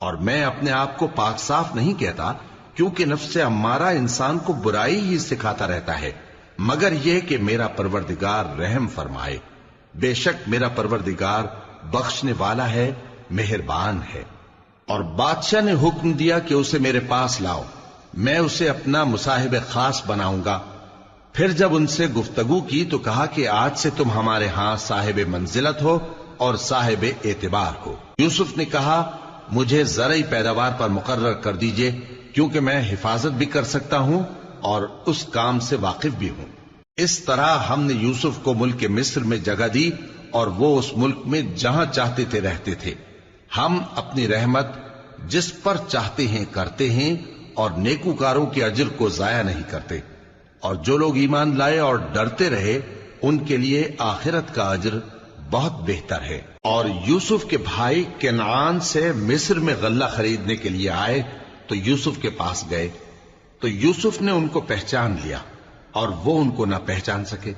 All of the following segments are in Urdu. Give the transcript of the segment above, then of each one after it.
اور میں اپنے آپ کو پاک صاف نہیں کہتا، کیونکہ نفس امارہ انسان کو برائی ہی سکھاتا رہتا ہے، مگر یہ کہ میرا پروردگار رحم فرمائے۔ بے شک میرا پروردگار بخشنے والا ہے، مہربان ہے۔ اور بادشاہ نے حکم دیا کہ اسے میرے پاس لاؤ، میں اسے اپنا مصاحب خاص بناؤں گا۔ پھر جب ان سے گفتگو کی تو کہا کہ آج سے تم ہمارے ہاں صاحب منزلت ہو اور صاحب اعتبار ہو۔ یوسف نے کہا مجھے زرعی پیداوار پر مقرر کر دیجئے، کیونکہ میں حفاظت بھی کر سکتا ہوں اور اس کام سے واقف بھی ہوں۔ اس طرح ہم نے یوسف کو ملک مصر میں جگہ دی اور وہ اس ملک میں جہاں چاہتے تھے رہتے تھے۔ ہم اپنی رحمت جس پر چاہتے ہیں کرتے ہیں اور نیکوکاروں کے اجر کو ضائع نہیں کرتے، اور جو لوگ ایمان لائے اور ڈرتے رہے ان کے لیے آخرت کا اجر بہت بہتر ہے۔ اور یوسف کے بھائی کنعان سے مصر میں غلہ خریدنے کے لیے آئے تو یوسف کے پاس گئے، تو یوسف نے ان کو پہچان لیا اور وہ ان کو نہ پہچان سکے۔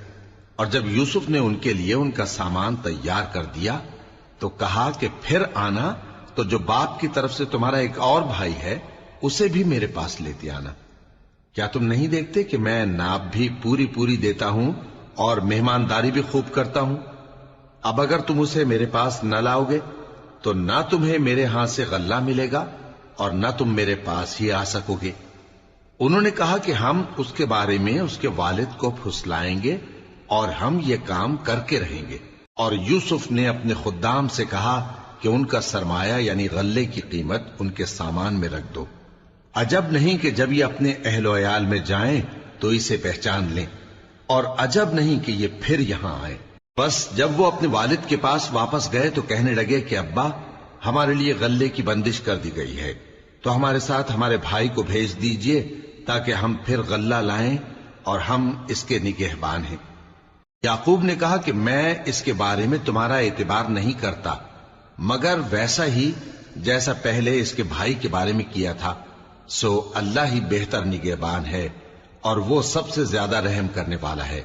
اور جب یوسف نے ان کے لیے ان کا سامان تیار کر دیا تو کہا کہ پھر آنا تو جو باپ کی طرف سے تمہارا ایک اور بھائی ہے اسے بھی میرے پاس لیتے آنا۔ کیا تم نہیں دیکھتے کہ میں ناب بھی پوری پوری دیتا ہوں اور مہمانداری بھی خوب کرتا ہوں؟ اب اگر تم اسے میرے پاس نہ لاؤ گے تو نہ تمہیں میرے ہاں سے غلہ ملے گا اور نہ تم میرے پاس ہی آ سکو گے۔ انہوں نے کہا کہ ہم اس کے بارے میں اس کے والد کو پھسلائیں گے اور ہم یہ کام کر کے رہیں گے۔ اور یوسف نے اپنے خدام سے کہا کہ ان کا سرمایہ یعنی غلے کی قیمت ان کے سامان میں رکھ دو۔ عجب نہیں کہ جب یہ اپنے اہل و عیال میں جائیں تو اسے پہچان لیں، اور عجب نہیں کہ یہ پھر یہاں آئے۔ بس جب وہ اپنے والد کے پاس واپس گئے تو کہنے لگے کہ ابا ہمارے لیے غلے کی بندش کر دی گئی ہے، تو ہمارے ساتھ ہمارے بھائی کو بھیج دیجئے تاکہ ہم پھر غلہ لائیں اور ہم اس کے نگہبان ہیں۔ یعقوب نے کہا کہ میں اس کے بارے میں تمہارا اعتبار نہیں کرتا، مگر ویسا ہی جیسا پہلے اس کے بھائی کے بارے میں کیا تھا، سو اللہ ہی بہتر نگہبان ہے اور وہ سب سے زیادہ رحم کرنے والا ہے۔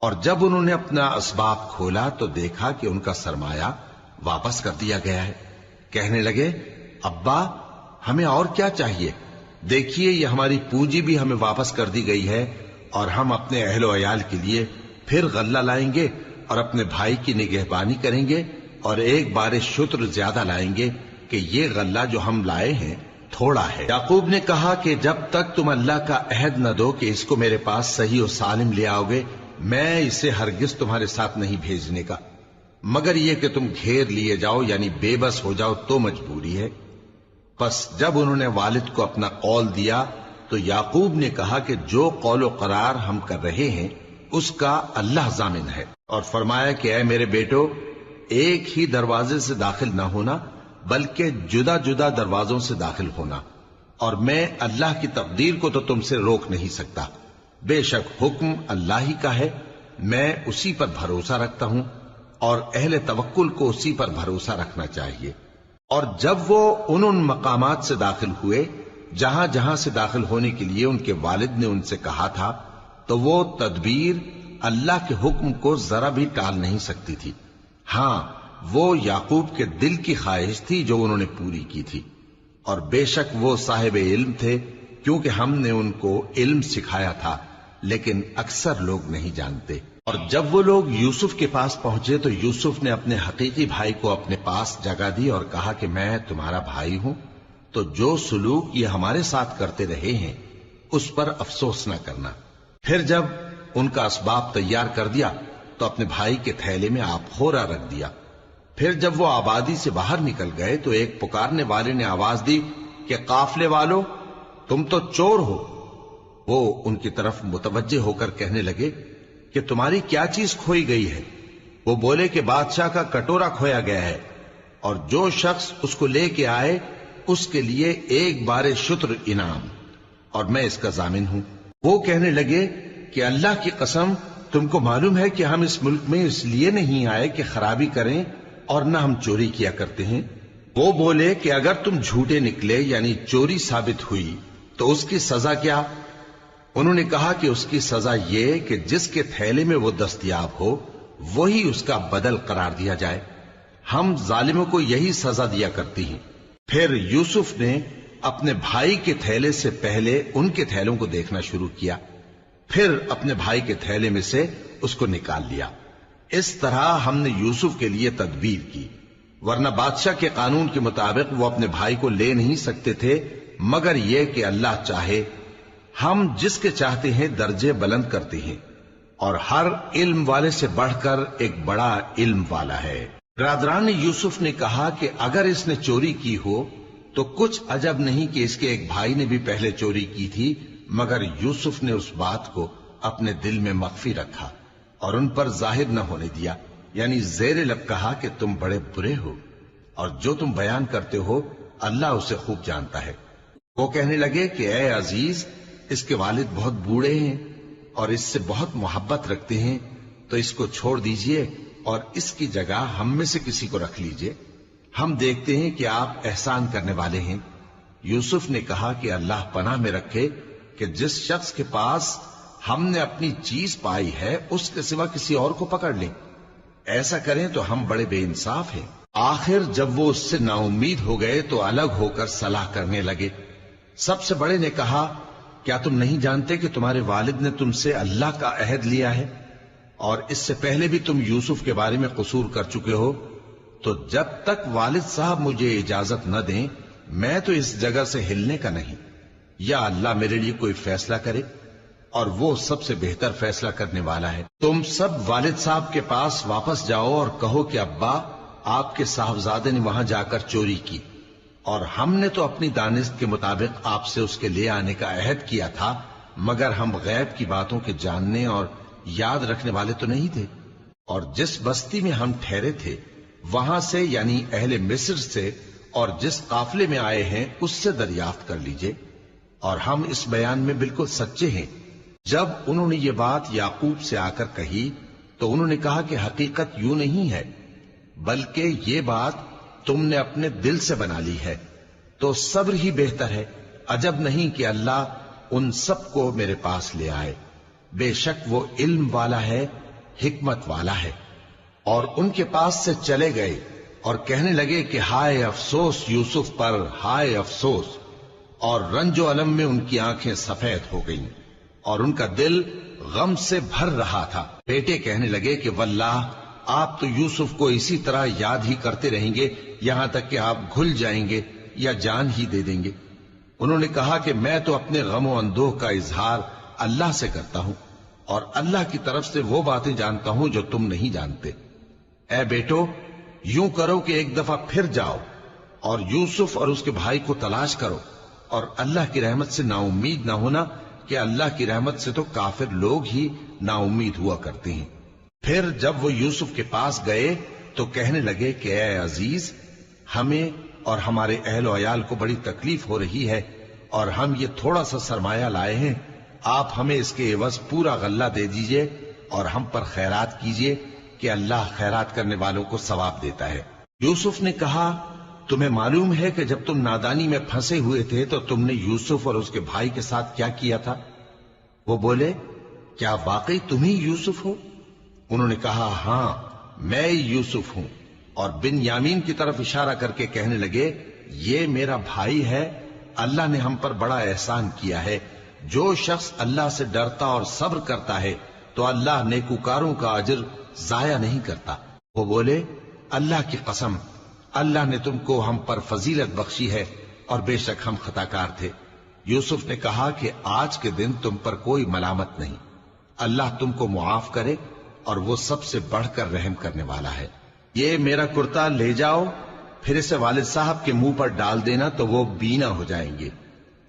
اور جب انہوں نے اپنا اسباب کھولا تو دیکھا کہ ان کا سرمایہ واپس کر دیا گیا ہے۔ کہنے لگے ابا ہمیں اور کیا چاہیے، دیکھیے یہ ہماری پونجی بھی ہمیں واپس کر دی گئی ہے، اور ہم اپنے اہل و عیال کے لیے پھر غلہ لائیں گے اور اپنے بھائی کی نگہبانی کریں گے، اور ایک بار شتر زیادہ لائیں گے کہ یہ غلہ جو ہم لائے ہیں تھوڑا ہے۔ یعقوب نے کہا کہ جب تک تم اللہ کا عہد نہ دو کہ اس کو میرے پاس صحیح و سالم لے آؤ گے، میں اسے ہرگز تمہارے ساتھ نہیں بھیجنے کا، مگر یہ کہ تم گھیر لیے جاؤ یعنی بے بس ہو جاؤ تو مجبوری ہے۔ پس جب انہوں نے والد کو اپنا قول دیا تو یعقوب نے کہا کہ جو قول و قرار ہم کر رہے ہیں اس کا اللہ ضامن ہے، اور فرمایا کہ اے میرے بیٹو ایک ہی دروازے سے داخل نہ ہونا بلکہ جدا جدا دروازوں سے داخل ہونا، اور میں اللہ کی تقدیر کو تو تم سے روک نہیں سکتا، بے شک حکم اللہ ہی کا ہے، میں اسی پر بھروسہ رکھتا ہوں اور اہل توکل کو اسی پر بھروسہ رکھنا چاہیے۔ اور جب وہ ان مقامات سے داخل ہوئے جہاں جہاں سے داخل ہونے کے لیے ان کے والد نے ان سے کہا تھا تو وہ تدبیر اللہ کے حکم کو ذرا بھی ٹال نہیں سکتی تھی۔ ہاں وہ یعقوب کے دل کی خواہش تھی جو انہوں نے پوری کی تھی، اور بے شک وہ صاحب علم تھے کیونکہ ہم نے ان کو علم سکھایا تھا، لیکن اکثر لوگ نہیں جانتے۔ اور جب وہ لوگ یوسف کے پاس پہنچے تو یوسف نے اپنے حقیقی بھائی کو اپنے پاس جگہ دی اور کہا کہ میں تمہارا بھائی ہوں، تو جو سلوک یہ ہمارے ساتھ کرتے رہے ہیں اس پر افسوس نہ کرنا۔ پھر جب ان کا اسباب تیار کر دیا تو اپنے بھائی کے تھیلے میں آپ خورا رکھ دیا۔ پھر جب وہ آبادی سے باہر نکل گئے تو ایک پکارنے والے نے آواز دی کہ قافلے والو تم تو چور ہو۔ وہ ان کی طرف متوجہ ہو کر کہنے لگے کہ تمہاری کیا چیز کھوئی گئی ہے؟ وہ بولے کہ بادشاہ کا کٹورا کھویا گیا ہے، اور جو شخص اس کو لے کے آئے اس کے لیے ایک بار شتر انعام، اور میں اس کا ضامن ہوں۔ وہ کہنے لگے کہ اللہ کی قسم تم کو معلوم ہے کہ ہم اس ملک میں اس لیے نہیں آئے کہ خرابی کریں اور نہ ہم چوری کیا کرتے ہیں۔ وہ بولے کہ اگر تم جھوٹے نکلے یعنی چوری ثابت ہوئی تو اس کی سزا کیا؟ انہوں نے کہا کہ اس کی سزا یہ کہ جس کے تھیلے میں وہ دستیاب ہو وہی اس کا بدل قرار دیا جائے، ہم ظالموں کو یہی سزا دیا کرتی ہیں۔ پھر یوسف نے اپنے بھائی کے تھیلے سے پہلے ان کے تھیلوں کو دیکھنا شروع کیا، پھر اپنے بھائی کے تھیلے میں سے اس کو نکال لیا۔ اس طرح ہم نے یوسف کے لیے تدبیر کی، ورنہ بادشاہ کے قانون کے مطابق وہ اپنے بھائی کو لے نہیں سکتے تھے، مگر یہ کہ اللہ چاہے۔ ہم جس کے چاہتے ہیں درجے بلند کرتے ہیں، اور ہر علم والے سے بڑھ کر ایک بڑا علم والا ہے۔ برادران یوسف نے کہا کہ اگر اس نے چوری کی ہو تو کچھ عجب نہیں کہ اس کے ایک بھائی نے بھی پہلے چوری کی تھی، مگر یوسف نے اس بات کو اپنے دل میں مخفی رکھا اور ان پر ظاہر نہ ہونے دیا، یعنی زیر لب کہا کہ تم بڑے برے ہو، اور جو تم بیان کرتے ہو اللہ اسے خوب جانتا ہے۔ وہ کہنے لگے کہ اے عزیز، اس کے والد بہت بوڑھے ہیں اور اس سے بہت محبت رکھتے ہیں، تو اس کو چھوڑ دیجئے اور اس کی جگہ ہم میں سے کسی کو رکھ لیجئے، ہم دیکھتے ہیں کہ آپ احسان کرنے والے ہیں۔ یوسف نے کہا کہ اللہ پناہ میں رکھے کہ جس شخص کے پاس ہم نے اپنی چیز پائی ہے اس کے سوا کسی اور کو پکڑ لیں، ایسا کریں تو ہم بڑے بے انصاف ہیں۔ آخر جب وہ اس سے نا امید ہو گئے تو الگ ہو کر صلاح کرنے لگے۔ سب سے بڑے نے کہا، کیا تم نہیں جانتے کہ تمہارے والد نے تم سے اللہ کا عہد لیا ہے، اور اس سے پہلے بھی تم یوسف کے بارے میں قصور کر چکے ہو؟ تو جب تک والد صاحب مجھے اجازت نہ دیں میں تو اس جگہ سے ہلنے کا نہیں، یا اللہ میرے لیے کوئی فیصلہ کرے، اور وہ سب سے بہتر فیصلہ کرنے والا ہے۔ تم سب والد صاحب کے پاس واپس جاؤ اور کہو کہ ابا، آپ کے صاحبزادے نے وہاں جا کر چوری کی، اور ہم نے تو اپنی دانست کے مطابق آپ سے اس کے لے آنے کا عہد کیا تھا، مگر ہم غیب کی باتوں کے جاننے اور یاد رکھنے والے تو نہیں تھے، اور جس بستی میں ہم ٹھہرے تھے وہاں سے، یعنی اہل مصر سے، اور جس قافلے میں آئے ہیں اس سے دریافت کر لیجئے، اور ہم اس بیان میں بالکل سچے ہیں۔ جب انہوں نے یہ بات یعقوب سے آ کر کہی تو انہوں نے کہا کہ حقیقت یوں نہیں ہے، بلکہ یہ بات تم نے اپنے دل سے بنا لی ہے، تو صبر ہی بہتر ہے۔ عجب نہیں کہ اللہ ان سب کو میرے پاس لے آئے، بے شک وہ علم والا ہے، حکمت والا ہے۔ اور ان کے پاس سے چلے گئے اور کہنے لگے کہ ہائے افسوس یوسف پر، ہائے افسوس، اور رنج و الم میں ان کی آنکھیں سفید ہو گئیں اور ان کا دل غم سے بھر رہا تھا۔ بیٹے کہنے لگے کہ واللہ آپ تو یوسف کو اسی طرح یاد ہی کرتے رہیں گے یہاں تک کہ آپ گھل جائیں گے یا جان ہی دے دیں گے۔ انہوں نے کہا کہ میں تو اپنے غم و اندوہ کا اظہار اللہ سے کرتا ہوں، اور اللہ کی طرف سے وہ باتیں جانتا ہوں جو تم نہیں جانتے۔ اے بیٹو، یوں کرو کہ ایک دفعہ پھر جاؤ اور یوسف اور اس کے بھائی کو تلاش کرو، اور اللہ کی رحمت سے نا امید نہ ہونا کہ اللہ کی رحمت سے تو کافر لوگ ہی نا امید ہوا کرتے ہیں۔ پھر جب وہ یوسف کے پاس گئے تو کہنے لگے کہ اے عزیز، ہمیں اور ہمارے اہل و عیال کو بڑی تکلیف ہو رہی ہے، اور ہم یہ تھوڑا سا سرمایہ لائے ہیں، آپ ہمیں اس کے عوض پورا غلہ دے دیجئے اور ہم پر خیرات کیجئے کہ اللہ خیرات کرنے والوں کو ثواب دیتا ہے۔ یوسف نے کہا، تمہیں معلوم ہے کہ جب تم نادانی میں پھنسے ہوئے تھے تو تم نے یوسف اور اس کے بھائی کے ساتھ کیا کیا تھا؟ وہ بولے، کیا واقعی تم ہی یوسف ہو؟ انہوں نے کہا، ہاں میں یوسف ہوں، اور بن یامین کی طرف اشارہ کر کے کہنے لگے، یہ میرا بھائی ہے، اللہ نے ہم پر بڑا احسان کیا ہے۔ جو شخص اللہ سے ڈرتا اور صبر کرتا ہے تو اللہ نیکوکاروں کا اجر ضائع نہیں کرتا۔ وہ بولے، اللہ کی قسم، اللہ نے تم کو ہم پر فضیلت بخشی ہے، اور بے شک ہم خطا کار تھے۔ یوسف نے کہا کہ آج کے دن تم پر کوئی ملامت نہیں، اللہ تم کو معاف کرے، اور وہ سب سے بڑھ کر رحم کرنے والا ہے۔ یہ میرا کرتا لے جاؤ، پھر اسے والد صاحب کے منہ پر ڈال دینا تو وہ بینا ہو جائیں گے،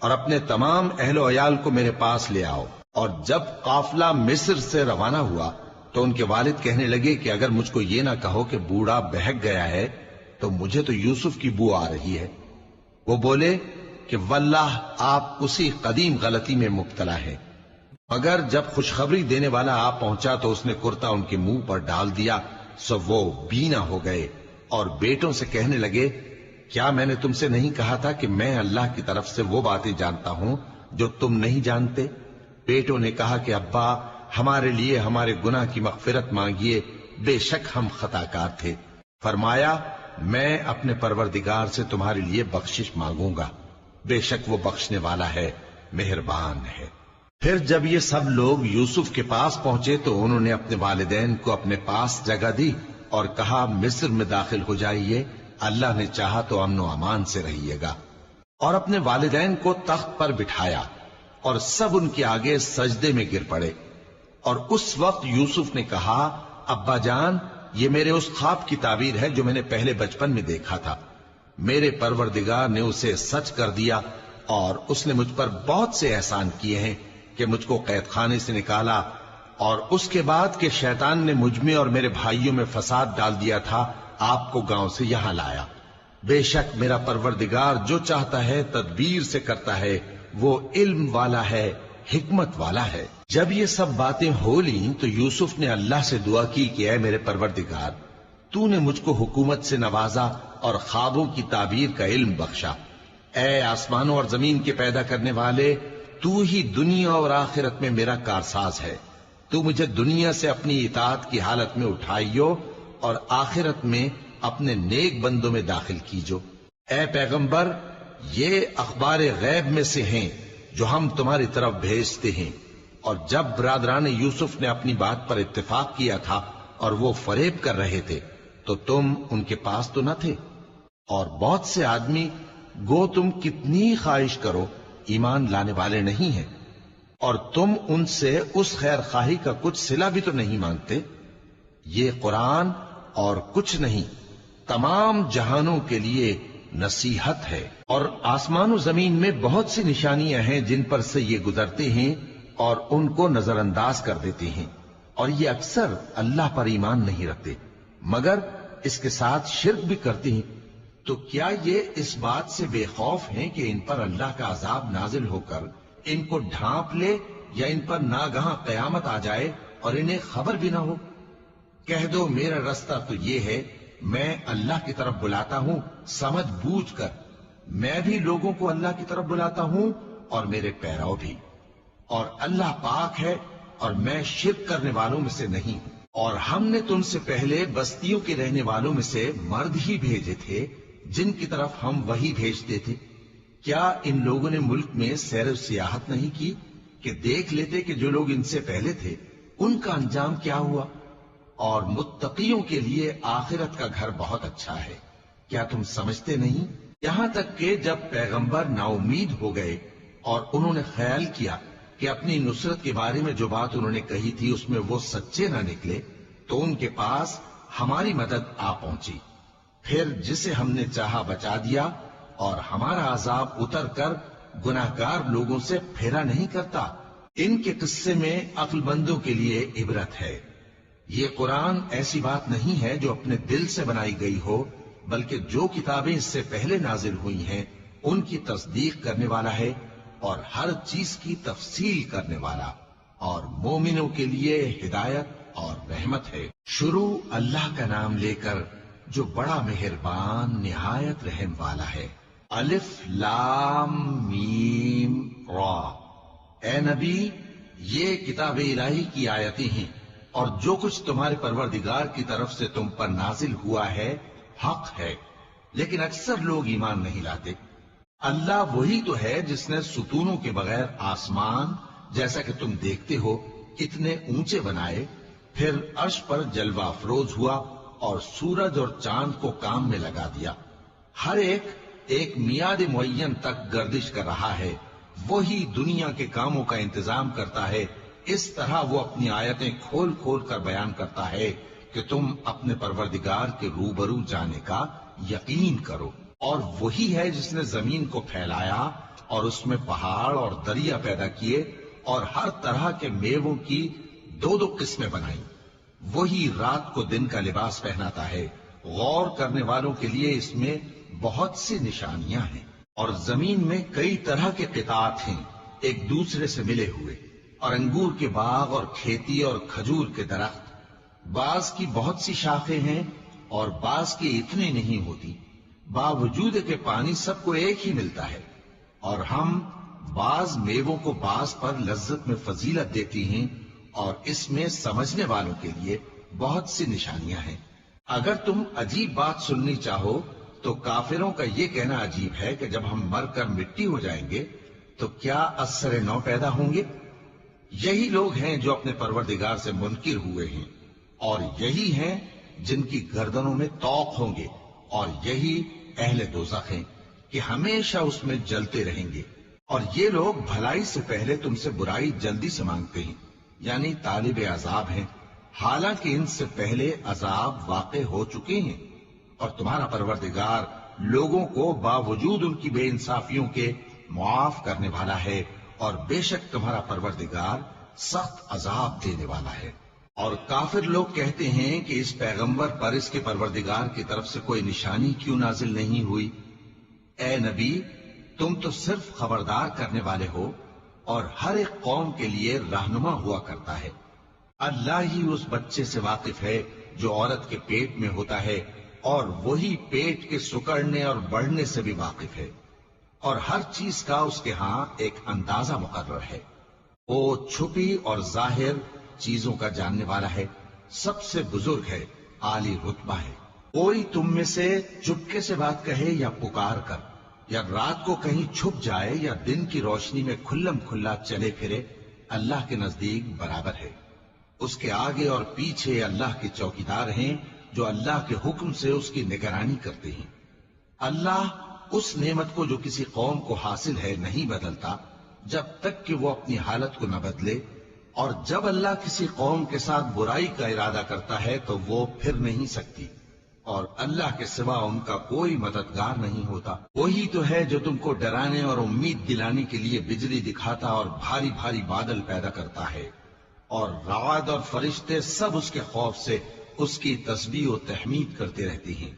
اور اپنے تمام اہل و عیال کو میرے پاس لے آؤ۔ اور جب قافلہ مصر سے روانہ ہوا تو ان کے والد کہنے لگے کہ اگر مجھ کو یہ نہ کہو کہ بوڑھا بہک گیا ہے تو مجھے تو یوسف کی بو آ رہی ہے۔ وہ بولے کہ واللہ آپ اسی قدیم غلطی میں مبتلا ہیں۔ مگر جب خوشخبری دینے والا آپ پہنچا تو اس نے کرتا ان کے منہ پر ڈال دیا، سو وہ بینا ہو گئے، اور بیٹوں سے کہنے لگے، کیا میں نے تم سے نہیں کہا تھا کہ میں اللہ کی طرف سے وہ باتیں جانتا ہوں جو تم نہیں جانتے؟ بیٹوں نے کہا کہ ابا، ہمارے لیے ہمارے گناہ کی مغفرت مانگیے، بے شک ہم خطا کار تھے۔ فرمایا، میں اپنے پروردگار سے تمہارے لیے بخشش مانگوں گا، بے شک وہ بخشنے والا ہے، مہربان ہے۔ پھر جب یہ سب لوگ یوسف کے پاس پہنچے تو انہوں نے اپنے والدین کو اپنے پاس جگہ دی اور کہا مصر میں داخل ہو جائیے، اللہ نے چاہا تو امن و امان سے رہیے گا، اور اپنے والدین کو تخت پر بٹھایا اور سب ان کے آگے سجدے میں گر پڑے۔ اور اس وقت یوسف نے کہا ابا جان، یہ میرے اس خواب کی تعبیر ہے جو میں نے پہلے بچپن میں دیکھا تھا، میرے پروردگار نے اسے سچ کر دیا اور اس نے مجھ پر بہت سے احسان کیے ہیں کہ مجھ کو قید خانے سے نکالا، اور اس کے بعد کہ شیطان نے مجھ میں اور میرے بھائیوں میں فساد ڈال دیا تھا آپ کو گاؤں سے یہاں لایا۔ بے شک میرا پروردگار جو چاہتا ہے تدبیر سے کرتا ہے، وہ علم والا ہے، حکمت والا ہے۔ جب یہ سب باتیں ہو لیں تو یوسف نے اللہ سے دعا کی کہ اے میرے پروردگار، تو نے مجھ کو حکومت سے نوازا اور خوابوں کی تعبیر کا علم بخشا۔ اے آسمانوں اور زمین کے پیدا کرنے والے، تو ہی دنیا اور آخرت میں میرا کارساز ہے، تو مجھے دنیا سے اپنی اطاعت کی حالت میں اٹھائیو اور آخرت میں اپنے نیک بندوں میں داخل کیجو۔ اے پیغمبر، یہ اخبار غیب میں سے ہیں جو ہم تمہاری طرف بھیجتے ہیں۔ اور جب برادران یوسف نے اپنی بات پر اتفاق کیا تھا اور وہ فریب کر رہے تھے تو تم ان کے پاس تو نہ تھے، اور بہت سے آدمی گو تم کتنی خواہش کرو ایمان لانے والے نہیں ہیں، اور تم ان سے اس خیر خواہی کا کچھ صلہ بھی تو نہیں مانگتے۔ یہ قرآن اور کچھ نہیں تمام جہانوں کے لیے نصیحت ہے، اور آسمان و زمین میں بہت سی نشانیاں ہیں جن پر سے یہ گزرتے ہیں اور ان کو نظر انداز کر دیتے ہیں، اور یہ اکثر اللہ پر ایمان نہیں رکھتے مگر اس کے ساتھ شرک بھی کرتے ہیں۔ تو کیا یہ اس بات سے بے خوف ہیں کہ ان پر اللہ کا عذاب نازل ہو کر ان کو ڈھانپ لے، یا ان پر ناگہاں قیامت آ جائے اور انہیں خبر بھی نہ ہو؟ کہہ دو میرا رستہ تو یہ ہے، میں اللہ کی طرف بلاتا ہوں سمجھ بوجھ کر، میں بھی لوگوں کو اللہ کی طرف بلاتا ہوں اور میرے پیرو بھی، اور اللہ پاک ہے اور میں شرک کرنے والوں میں سے نہیں ہوں۔ اور ہم نے تم سے پہلے بستیوں کے رہنے والوں میں سے مرد ہی بھیجے تھے جن کی طرف ہم وہی بھیجتے تھے۔ کیا ان لوگوں نے ملک میں سیر و سیاحت نہیں کی کہ دیکھ لیتے کہ جو لوگ ان سے پہلے تھے ان کا انجام کیا ہوا؟ اور متقیوں کے لیے آخرت کا گھر بہت اچھا ہے، کیا تم سمجھتے نہیں؟ یہاں تک کہ جب پیغمبر نا امید ہو گئے اور انہوں نے خیال کیا کہ اپنی نصرت کے بارے میں جو بات انہوں نے کہی تھی اس میں وہ سچے نہ نکلے، تو ان کے پاس ہماری مدد آ پہنچی، پھر جسے ہم نے چاہا بچا دیا، اور ہمارا عذاب اتر کر گناہگار لوگوں سے پھیرا نہیں کرتا۔ ان کے قصے میں عقل مندوں کے لیے عبرت ہے۔ یہ قرآن ایسی بات نہیں ہے جو اپنے دل سے بنائی گئی ہو، بلکہ جو کتابیں اس سے پہلے نازل ہوئی ہیں ان کی تصدیق کرنے والا ہے اور ہر چیز کی تفصیل کرنے والا، اور مومنوں کے لیے ہدایت اور رحمت ہے۔ شروع اللہ کا نام لے کر جو بڑا مہربان نہایت رحم والا ہے۔ الف لام میم را۔ اے نبی، یہ کتاب الہی کی آیتیں ہیں، اور جو کچھ تمہارے پروردگار کی طرف سے تم پر نازل ہوا ہے حق ہے، لیکن اکثر لوگ ایمان نہیں لاتے۔ اللہ وہی تو ہے جس نے ستونوں کے بغیر آسمان جیسا کہ تم دیکھتے ہو اتنے اونچے بنائے، پھر عرش پر جلوہ افروز ہوا اور سورج اور چاند کو کام میں لگا دیا، ہر ایک میعاد معین تک گردش کر رہا ہے، وہی دنیا کے کاموں کا انتظام کرتا ہے۔ اس طرح وہ اپنی آیتیں کھول کھول کر بیان کرتا ہے کہ تم اپنے پروردگار کے روبرو جانے کا یقین کرو۔ اور وہی ہے جس نے زمین کو پھیلایا اور اس میں پہاڑ اور دریا پیدا کیے اور ہر طرح کے میووں کی دو دو قسمیں بنائیں۔ وہی رات کو دن کا لباس پہناتا ہے۔ غور کرنے والوں کے لیے اس میں بہت سی نشانیاں ہیں۔ اور زمین میں کئی طرح کے قطعات ہیں ایک دوسرے سے ملے ہوئے، اور انگور کے باغ اور کھیتی اور کھجور کے درخت، بعض کی بہت سی شاخیں ہیں اور بعض کی اتنی نہیں ہوتی، باوجود کہ پانی سب کو ایک ہی ملتا ہے۔ اور ہم بعض میووں کو بعض پر لذت میں فضیلت دیتی ہیں، اور اس میں سمجھنے والوں کے لیے بہت سی نشانیاں ہیں۔ اگر تم عجیب بات سننی چاہو تو کافروں کا یہ کہنا عجیب ہے کہ جب ہم مر کر مٹی ہو جائیں گے تو کیا ازسر نو پیدا ہوں گے؟ یہی لوگ ہیں جو اپنے پروردگار سے منکر ہوئے ہیں، اور یہی ہیں جن کی گردنوں میں طوق ہوں گے، اور یہی اہل دوزخ ہیں کہ ہمیشہ اس میں جلتے رہیں گے۔ اور یہ لوگ بھلائی سے پہلے تم سے برائی جلدی سے مانگتے ہیں، یعنی طالب عذاب ہیں، حالانکہ ان سے پہلے عذاب واقع ہو چکے ہیں۔ اور تمہارا پروردگار لوگوں کو باوجود ان کی بے انصافیوں کے معاف کرنے والا ہے، اور بے شک تمہارا پروردگار سخت عذاب دینے والا ہے۔ اور کافر لوگ کہتے ہیں کہ اس پیغمبر پر اس کے پروردگار کی طرف سے کوئی نشانی کیوں نازل نہیں ہوئی؟ اے نبی، تم تو صرف خبردار کرنے والے ہو، اور ہر ایک قوم کے لیے رہنما ہوا کرتا ہے۔ اللہ ہی اس بچے سے واقف ہے جو عورت کے پیٹ میں ہوتا ہے، اور وہی پیٹ کے سکڑنے اور بڑھنے سے بھی واقف ہے، اور ہر چیز کا اس کے ہاں ایک اندازہ مقرر ہے۔ وہ چھپی اور ظاہر چیزوں کا جاننے والا ہے، سب سے بزرگ ہے، عالی رتبہ ہے۔ کوئی تم میں سے چپکے سے بات کہے یا پکار کر، یا رات کو کہیں چھپ جائے یا دن کی روشنی میں کھلم کھلا چلے پھرے، اللہ کے نزدیک برابر ہے۔ اس کے آگے اور پیچھے اللہ کے چوکیدار ہیں جو اللہ کے حکم سے اس کی نگرانی کرتے ہیں۔ اللہ اس نعمت کو جو کسی قوم کو حاصل ہے نہیں بدلتا جب تک کہ وہ اپنی حالت کو نہ بدلے، اور جب اللہ کسی قوم کے ساتھ برائی کا ارادہ کرتا ہے تو وہ پھر نہیں سکتی، اور اللہ کے سوا ان کا کوئی مددگار نہیں ہوتا۔ وہی تو ہے جو تم کو ڈرانے اور امید دلانے کے لیے بجلی دکھاتا اور بھاری بھاری بادل پیدا کرتا ہے، اور رعد اور فرشتے سب اس کے خوف سے اس کی تسبیح و تحمید کرتے رہتے ہیں۔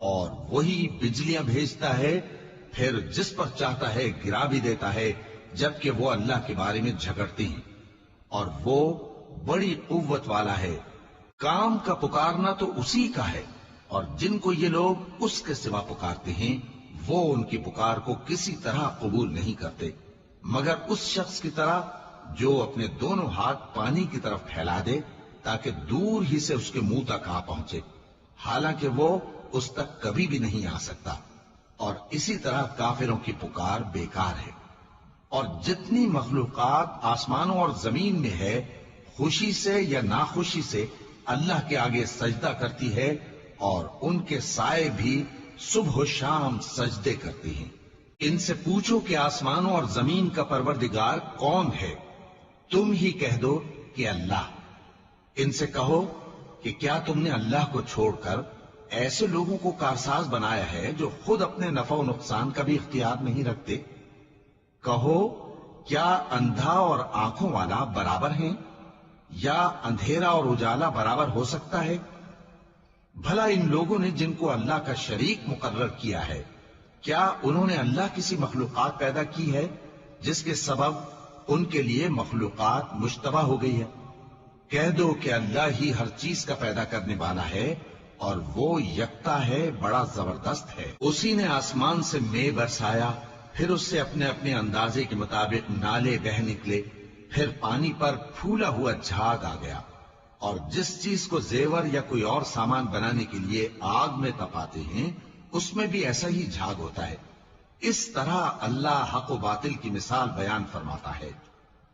اور وہی بجلیاں بھیجتا ہے، پھر جس پر چاہتا ہے گرا بھی دیتا ہے، جبکہ وہ اللہ کے بارے میں جھگڑتے ہیں، اور وہ بڑی قوت والا ہے۔ کام کا پکارنا تو اسی کا ہے، اور جن کو یہ لوگ اس کے سوا پکارتے ہیں وہ ان کی پکار کو کسی طرح قبول نہیں کرتے، مگر اس شخص کی طرح جو اپنے دونوں ہاتھ پانی کی طرف پھیلا دے تاکہ دور ہی سے اس کے منہ تک آ پہنچے، حالانکہ وہ اس تک کبھی بھی نہیں آ سکتا۔ اور اسی طرح کافروں کی پکار بیکار ہے۔ اور جتنی مخلوقات آسمانوں اور زمین میں ہے، خوشی سے یا ناخوشی سے اللہ کے آگے سجدہ کرتی ہے، اور ان کے سائے بھی صبح و شام سجدے کرتے ہیں۔ ان سے پوچھو کہ آسمانوں اور زمین کا پروردگار کون ہے؟ تم ہی کہہ دو کہ اللہ۔ ان سے کہو کہ کیا تم نے اللہ کو چھوڑ کر ایسے لوگوں کو کارساز بنایا ہے جو خود اپنے نفع و نقصان کا بھی اختیار نہیں رکھتے؟ کہو کیا اندھا اور آنکھوں والا برابر ہیں، یا اندھیرا اور اجالا برابر ہو سکتا ہے؟ بھلا ان لوگوں نے جن کو اللہ کا شریک مقرر کیا ہے، کیا انہوں نے اللہ کسی مخلوقات پیدا کی ہے جس کے سبب ان کے لیے مخلوقات مشتبہ ہو گئی ہے؟ کہہ دو کہ اللہ ہی ہر چیز کا پیدا کرنے والا ہے، اور وہ یکتا ہے، بڑا زبردست ہے۔ اسی نے آسمان سے مے برسایا، پھر اس سے اپنے اپنے اندازے کے مطابق نالے بہ نکلے، پھر پانی پر پھولا ہوا جھاگ آ گیا۔ اور جس چیز کو زیور یا کوئی اور سامان بنانے کے لیے آگ میں تپاتے ہیں اس میں بھی ایسا ہی جھاگ ہوتا ہے۔ اس طرح اللہ حق و باطل کی مثال بیان فرماتا ہے۔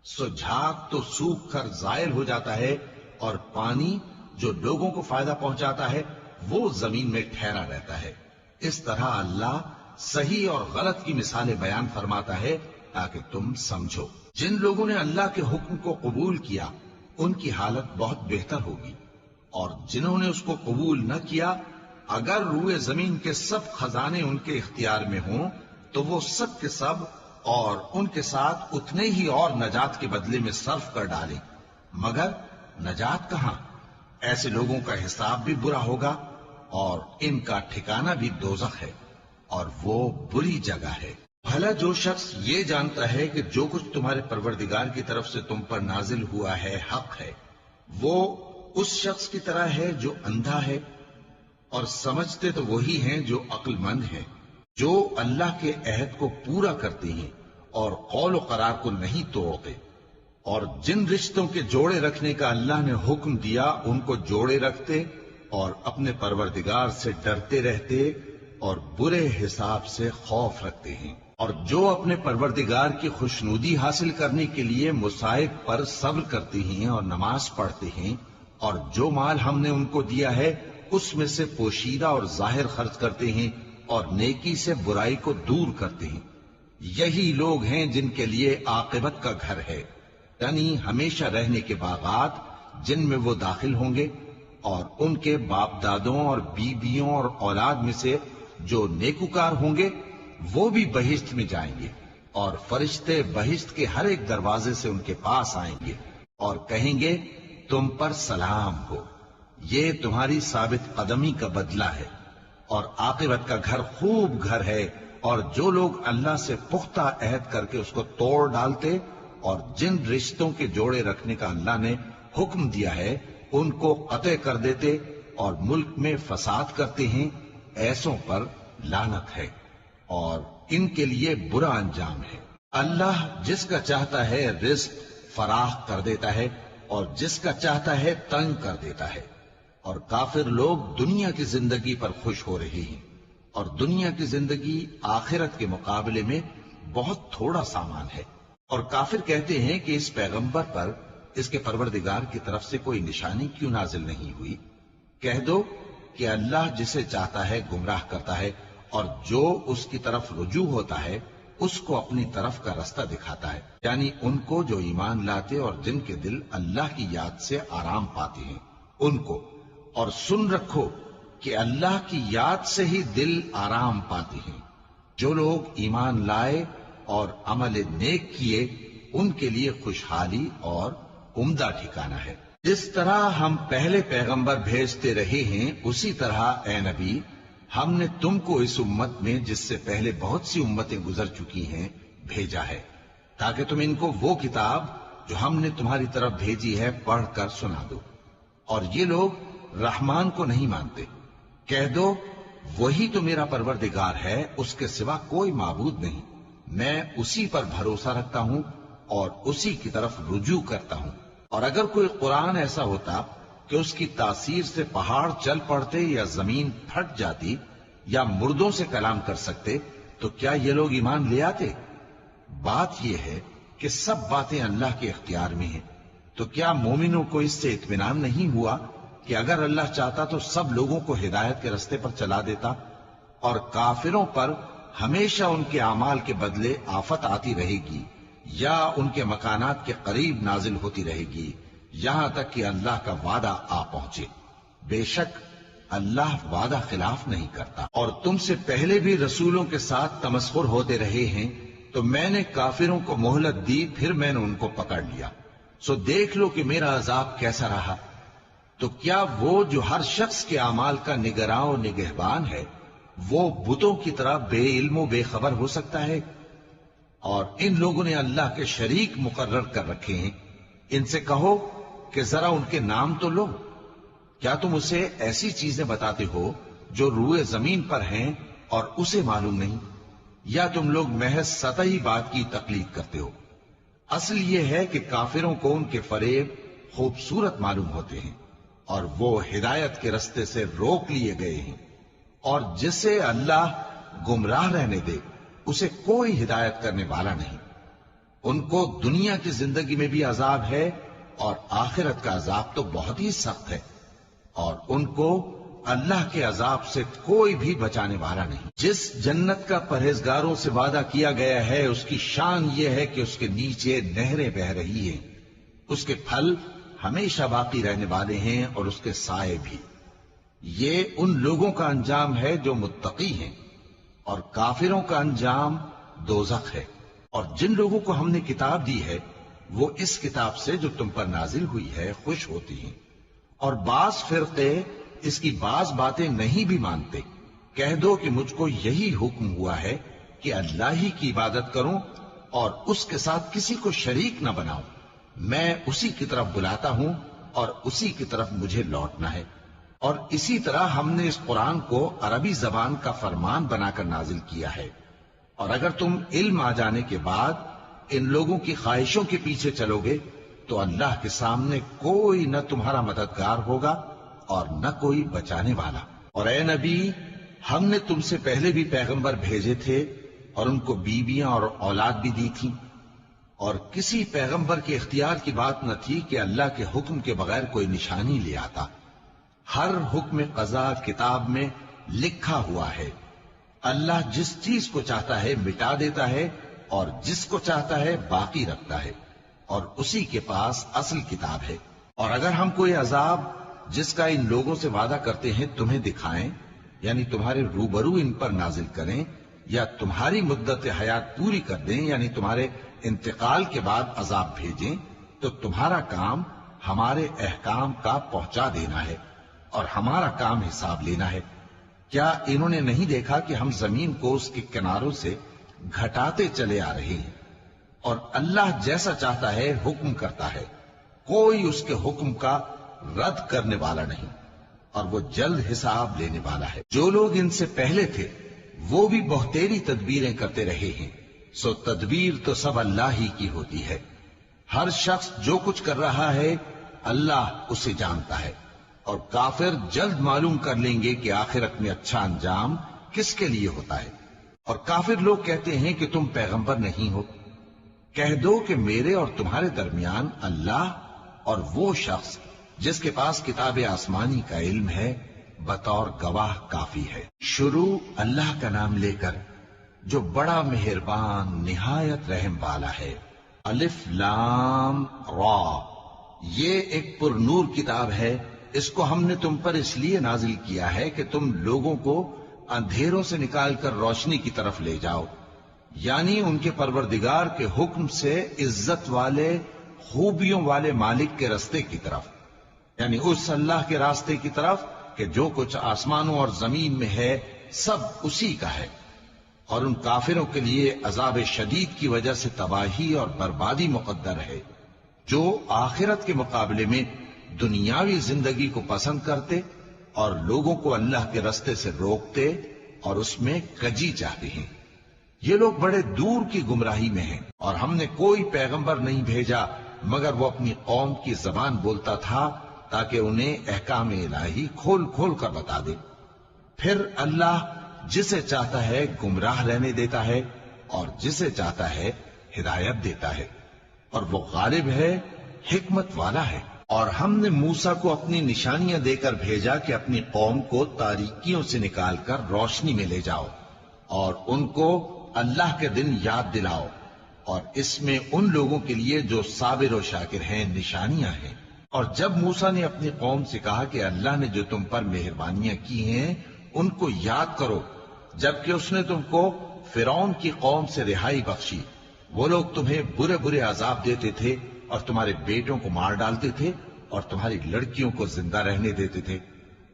سو جھاگ تو سوکھ کر زائل ہو جاتا ہے، اور پانی جو لوگوں کو فائدہ پہنچاتا ہے وہ زمین میں ٹھہرا رہتا ہے۔ اس طرح اللہ صحیح اور غلط کی مثالیں بیان فرماتا ہے تاکہ تم سمجھو۔ جن لوگوں نے اللہ کے حکم کو قبول کیا ان کی حالت بہت بہتر ہوگی، اور جنہوں نے اس کو قبول نہ کیا، اگر روئے زمین کے سب خزانے ان کے اختیار میں ہوں تو وہ سب کے سب اور ان کے ساتھ اتنے ہی اور نجات کے بدلے میں صرف کر ڈالیں، مگر نجات کہاں؟ ایسے لوگوں کا حساب بھی برا ہوگا، اور ان کا ٹھکانہ بھی دوزخ ہے، اور وہ بری جگہ ہے۔ بھلا جو شخص یہ جانتا ہے کہ جو کچھ تمہارے پروردگار کی طرف سے تم پر نازل ہوا ہے حق ہے، وہ اس شخص کی طرح ہے جو اندھا ہے، اور سمجھتے تو وہی ہیں جو عقل مند ہیں، جو اللہ کے عہد کو پورا کرتے ہیں اور قول و قرار کو نہیں توڑتے، اور جن رشتوں کے جوڑے رکھنے کا اللہ نے حکم دیا ان کو جوڑے رکھتے، اور اپنے پروردگار سے ڈرتے رہتے اور برے حساب سے خوف رکھتے ہیں، اور جو اپنے پروردگار کی خوشنودی حاصل کرنے کے لیے مصائب پر صبر کرتے ہیں اور نماز پڑھتے ہیں، اور جو مال ہم نے ان کو دیا ہے اس میں سے پوشیدہ اور ظاہر خرچ کرتے ہیں اور نیکی سے برائی کو دور کرتے ہیں، یہی لوگ ہیں جن کے لیے عاقبت کا گھر ہے، یعنی ہمیشہ رہنے کے باغات جن میں وہ داخل ہوں گے، اور ان کے باپ دادوں اور بیویوں اور اولاد میں سے جو نیکوکار ہوں گے وہ بھی بہشت میں جائیں گے، اور فرشتے بہشت کے ہر ایک دروازے سے ان کے پاس آئیں گے اور کہیں گے تم پر سلام ہو، یہ تمہاری ثابت قدمی کا بدلہ ہے، اور عاقبت کا گھر خوب گھر ہے۔ اور جو لوگ اللہ سے پختہ عہد کر کے اس کو توڑ ڈالتے اور جن رشتوں کے جوڑے رکھنے کا اللہ نے حکم دیا ہے ان کو قطع کر دیتے اور ملک میں فساد کرتے ہیں، ایسوں پر لعنت ہے اور ان کے لیے برا انجام ہے۔ اللہ جس کا چاہتا ہے رزق فراخ کر دیتا ہے اور جس کا چاہتا ہے تنگ کر دیتا ہے، اور کافر لوگ دنیا کی زندگی پر خوش ہو رہے ہیں، اور دنیا کی زندگی آخرت کے مقابلے میں بہت تھوڑا سامان ہے۔ اور کافر کہتے ہیں کہ اس پیغمبر پر اس کے پروردگار کی طرف سے کوئی نشانی کیوں نازل نہیں ہوئی؟ کہہ دو کہ اللہ جسے چاہتا ہے گمراہ کرتا ہے، اور جو اس کی طرف رجوع ہوتا ہے اس کو اپنی طرف کا رستہ دکھاتا ہے، یعنی ان کو جو ایمان لاتے اور جن کے دل اللہ کی یاد سے آرام پاتے ہیں ان کو۔ اور سن رکھو کہ اللہ کی یاد سے ہی دل آرام پاتے ہیں۔ جو لوگ ایمان لائے اور عمل نیک کیے ان کے لیے خوشحالی اور عمدہ ٹھکانہ ہے۔ جس طرح ہم پہلے پیغمبر بھیجتے رہے ہیں اسی طرح اے نبی ہم نے تم کو اس امت میں جس سے پہلے بہت سی امتیں گزر چکی ہیں بھیجا ہے، تاکہ تم ان کو وہ کتاب جو ہم نے تمہاری طرف بھیجی ہے پڑھ کر سنا دو۔ اور یہ لوگ رحمان کو نہیں مانتے، کہہ دو وہی تو میرا پروردگار ہے، اس کے سوا کوئی معبود نہیں، میں اسی پر بھروسہ رکھتا ہوں اور اسی کی طرف رجوع کرتا ہوں۔ اور اگر کوئی قرآن ایسا ہوتا کہ اس کی تاثیر سے پہاڑ چل پڑتے یا زمین پھٹ جاتی یا مردوں سے کلام کر سکتے تو کیا یہ لوگ ایمان لے آتے؟ بات یہ ہے کہ سب باتیں اللہ کے اختیار میں ہیں، تو کیا مومنوں کو اس سے اطمینان نہیں ہوا کہ اگر اللہ چاہتا تو سب لوگوں کو ہدایت کے رستے پر چلا دیتا؟ اور کافروں پر ہمیشہ ان کے اعمال کے بدلے آفت آتی رہے گی یا ان کے مکانات کے قریب نازل ہوتی رہے گی یہاں تک کہ اللہ کا وعدہ آ پہنچے۔ بے شک اللہ وعدہ خلاف نہیں کرتا۔ اور تم سے پہلے بھی رسولوں کے ساتھ تمسخر ہوتے رہے ہیں، تو میں نے کافروں کو مہلت دی، پھر میں نے ان کو پکڑ لیا، سو دیکھ لو کہ میرا عذاب کیسا رہا۔ تو کیا وہ جو ہر شخص کے اعمال کا نگراں و نگہبان ہے وہ بتوں کی طرح بے علم و بے خبر ہو سکتا ہے؟ اور ان لوگوں نے اللہ کے شریک مقرر کر رکھے ہیں، ان سے کہو کہ ذرا ان کے نام تو لو۔ کیا تم اسے ایسی چیزیں بتاتے ہو جو روئے زمین پر ہیں اور اسے معلوم نہیں، یا تم لوگ محض سطحی بات کی تقلید کرتے ہو؟ اصل یہ ہے کہ کافروں کو ان کے فریب خوبصورت معلوم ہوتے ہیں اور وہ ہدایت کے رستے سے روک لیے گئے ہیں، اور جسے اللہ گمراہ رہنے دے اسے کوئی ہدایت کرنے والا نہیں۔ ان کو دنیا کی زندگی میں بھی عذاب ہے اور آخرت کا عذاب تو بہت ہی سخت ہے، اور ان کو اللہ کے عذاب سے کوئی بھی بچانے والا نہیں۔ جس جنت کا پرہیزگاروں سے وعدہ کیا گیا ہے اس کی شان یہ ہے کہ اس کے نیچے نہریں بہ رہی ہیں، اس کے پھل ہمیشہ باقی رہنے والے ہیں اور اس کے سائے بھی۔ یہ ان لوگوں کا انجام ہے جو متقی ہیں، اور کافروں کا انجام دوزخ ہے۔ اور جن لوگوں کو ہم نے کتاب دی ہے وہ اس کتاب سے جو تم پر نازل ہوئی ہے خوش ہوتی ہیں، اور بعض فرقے اس کی بعض باتیں نہیں بھی مانتے۔ کہہ دو کہ مجھ کو یہی حکم ہوا ہے کہ اللہ ہی کی عبادت کروں اور اس کے ساتھ کسی کو شریک نہ بناؤں، میں اسی کی طرف بلاتا ہوں اور اسی کی طرف مجھے لوٹنا ہے۔ اور اسی طرح ہم نے اس قرآن کو عربی زبان کا فرمان بنا کر نازل کیا ہے، اور اگر تم علم آ جانے کے بعد ان لوگوں کی خواہشوں کے پیچھے چلو گے تو اللہ کے سامنے کوئی نہ تمہارا مددگار ہوگا اور نہ کوئی بچانے والا۔ اور اے نبی، ہم نے تم سے پہلے بھی پیغمبر بھیجے تھے اور ان کو بیویاں اور اولاد بھی دی تھی، اور کسی پیغمبر کے اختیار کی بات نہ تھی کہ اللہ کے حکم کے بغیر کوئی نشانی لے آتا۔ ہر حکم قضا کتاب میں لکھا ہوا ہے۔ اللہ جس چیز کو چاہتا ہے مٹا دیتا ہے اور جس کو چاہتا ہے باقی رکھتا ہے، اور اسی کے پاس اصل کتاب ہے۔ اور اگر ہم کوئی عذاب جس کا ان لوگوں سے وعدہ کرتے ہیں تمہیں دکھائیں، یعنی تمہارے روبرو ان پر نازل کریں، یا تمہاری مدت حیات پوری کر دیں، یعنی تمہارے انتقال کے بعد عذاب بھیجیں، تو تمہارا کام ہمارے احکام کا پہنچا دینا ہے اور ہمارا کام حساب لینا ہے۔ کیا انہوں نے نہیں دیکھا کہ ہم زمین کو اس کے کناروں سے گھٹاتے چلے آ رہے ہیں، اور اللہ جیسا چاہتا ہے حکم کرتا ہے، کوئی اس کے حکم کا رد کرنے والا نہیں، اور وہ جلد حساب لینے والا ہے۔ جو لوگ ان سے پہلے تھے وہ بھی بہتیری تدبیریں کرتے رہے ہیں، سو تدبیر تو سب اللہ ہی کی ہوتی ہے۔ ہر شخص جو کچھ کر رہا ہے اللہ اسے جانتا ہے، اور کافر جلد معلوم کر لیں گے کہ آخرت میں اچھا انجام کس کے لیے ہوتا ہے۔ اور کافر لوگ کہتے ہیں کہ تم پیغمبر نہیں ہو۔ کہہ دو کہ میرے اور تمہارے درمیان اللہ اور وہ شخص جس کے پاس کتاب آسمانی کا علم ہے بطور گواہ کافی ہے۔ شروع اللہ کا نام لے کر جو بڑا مہربان نہایت رحم والا ہے۔ الف لام را، یہ ایک پر نور کتاب ہے، اس کو ہم نے تم پر اس لیے نازل کیا ہے کہ تم لوگوں کو اندھیروں سے نکال کر روشنی کی طرف لے جاؤ، یعنی ان کے پروردگار کے حکم سے عزت والے خوبیوں والے مالک کے راستے کی طرف، یعنی اس اللہ کے راستے کی طرف کہ جو کچھ آسمانوں اور زمین میں ہے سب اسی کا ہے۔ اور ان کافروں کے لیے عذاب شدید کی وجہ سے تباہی اور بربادی مقدر ہے، جو آخرت کے مقابلے میں دنیاوی زندگی کو پسند کرتے اور لوگوں کو اللہ کے راستے سے روکتے اور اس میں کجی چاہتے ہیں۔ یہ لوگ بڑے دور کی گمراہی میں ہیں، اور ہم نے کوئی پیغمبر نہیں بھیجا مگر وہ اپنی قوم کی زبان بولتا تھا تاکہ انہیں احکام الہی کھول کھول کر بتا دے۔ پھر اللہ جسے چاہتا ہے گمراہ رہنے دیتا ہے اور جسے چاہتا ہے ہدایت دیتا ہے، اور وہ غالب ہے، حکمت والا ہے۔ اور ہم نے موسیٰ کو اپنی نشانیاں دے کر بھیجا کہ اپنی قوم کو تاریکیوں سے نکال کر روشنی میں لے جاؤ، اور ان کو اللہ کے دن یاد دلاؤ، اور اس میں ان لوگوں کے لیے جو صابر و شاکر ہیں نشانیاں ہیں۔ اور جب موسیٰ نے اپنی قوم سے کہا کہ اللہ نے جو تم پر مہربانیاں کی ہیں ان کو یاد کرو، جبکہ اس نے تم کو فرعون کی قوم سے رہائی بخشی، وہ لوگ تمہیں برے برے عذاب دیتے تھے اور تمہارے بیٹوں کو مار ڈالتے تھے اور تمہاری لڑکیوں کو زندہ رہنے دیتے تھے،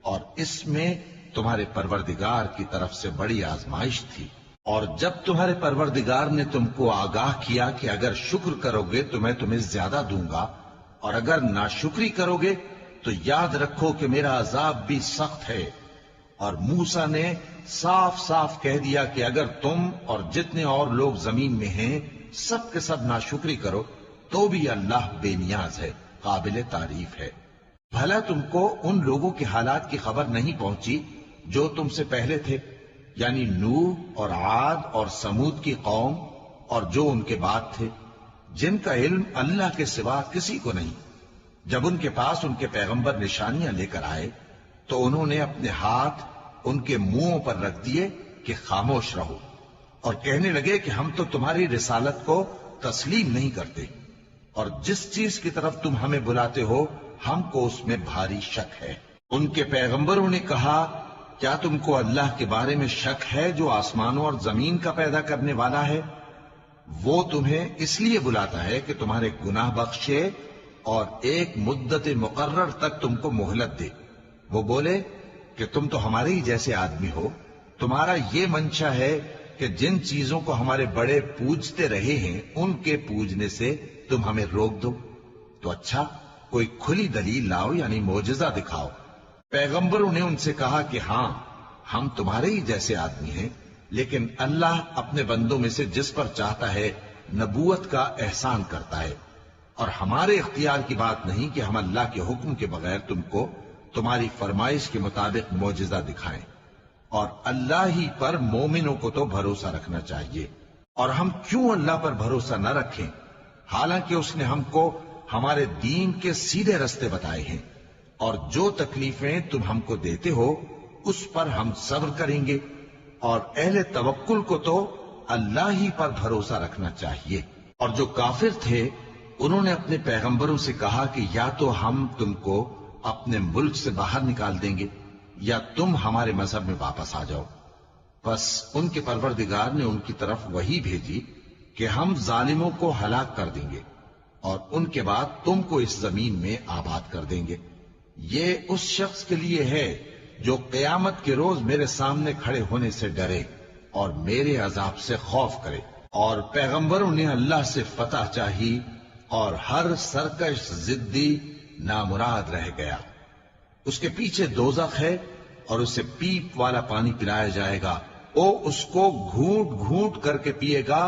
اور اس میں تمہارے پروردگار کی طرف سے بڑی آزمائش تھی۔ اور جب تمہارے پروردگار نے تم کو آگاہ کیا کہ اگر شکر کرو گے تو میں تمہیں زیادہ دوں گا، اور اگر ناشکری کرو گے تو یاد رکھو کہ میرا عذاب بھی سخت ہے۔ اور موسیٰ نے صاف صاف کہہ دیا کہ اگر تم اور جتنے اور لوگ زمین میں ہیں سب کے سب ناشکری کرو تو بھی اللہ بے نیاز ہے، قابل تعریف ہے۔ بھلا تم کو ان لوگوں کے حالات کی خبر نہیں پہنچی جو تم سے پہلے تھے، یعنی نوح اور عاد اور سمود کی قوم اور جو ان کے بعد تھے، جن کا علم اللہ کے سوا کسی کو نہیں۔ جب ان کے پاس ان کے پیغمبر نشانیاں لے کر آئے تو انہوں نے اپنے ہاتھ ان کے منہوں پر رکھ دیے کہ خاموش رہو، اور کہنے لگے کہ ہم تو تمہاری رسالت کو تسلیم نہیں کرتے، اور جس چیز کی طرف تم ہمیں بلاتے ہو ہم کو اس میں بھاری شک ہے۔ ان کے پیغمبروں نے کہا کیا تم کو اللہ کے بارے میں شک ہے جو آسمانوں اور زمین کا پیدا کرنے والا ہے؟ وہ تمہیں اس لیے بلاتا ہے کہ تمہارے گناہ بخشے اور ایک مدت مقرر تک تم کو مہلت دے۔ وہ بولے کہ تم تو ہمارے ہی جیسے آدمی ہو، تمہارا یہ منشا ہے کہ جن چیزوں کو ہمارے بڑے پوجتے رہے ہیں ان کے پوجنے سے تم ہمیں روک دو، تو اچھا کوئی کھلی دلیل لاؤ، یعنی معجزہ دکھاؤ۔ پیغمبروں نے ان سے کہا کہ ہاں ہم تمہارے ہی جیسے آدمی ہیں، لیکن اللہ اپنے بندوں میں سے جس پر چاہتا ہے نبوت کا احسان کرتا ہے، اور ہمارے اختیار کی بات نہیں کہ ہم اللہ کے حکم کے بغیر تمہاری فرمائش کے مطابق معجزہ دکھائیں، اور اللہ ہی پر مومنوں کو تو بھروسہ رکھنا چاہیے۔ اور ہم کیوں اللہ پر بھروسہ نہ رکھیں، حالانکہ اس نے ہم کو ہمارے دین کے سیدھے رستے بتائے ہیں، اور جو تکلیفیں تم ہم کو دیتے ہو اس پر ہم صبر کریں گے، اور اہل توکل کو تو اللہ ہی پر بھروسہ رکھنا چاہیے۔ اور جو کافر تھے انہوں نے اپنے پیغمبروں سے کہا کہ یا تو ہم تم کو اپنے ملک سے باہر نکال دیں گے یا تم ہمارے مذہب میں واپس آ جاؤ۔ بس ان کے پروردگار نے ان کی طرف وحی بھیجی کہ ہم ظالموں کو ہلاک کر دیں گے اور ان کے بعد تم کو اس زمین میں آباد کر دیں گے۔ یہ اس شخص کے لیے ہے جو قیامت کے روز میرے سامنے کھڑے ہونے سے ڈرے اور میرے عذاب سے خوف کرے۔ اور پیغمبروں نے اللہ سے فتح چاہی اور ہر سرکش ضدی نامراد رہ گیا۔ اس کے پیچھے دوزخ ہے اور اسے پیپ والا پانی پلایا جائے گا، وہ اس کو گھونٹ گھونٹ کر کے پیے گا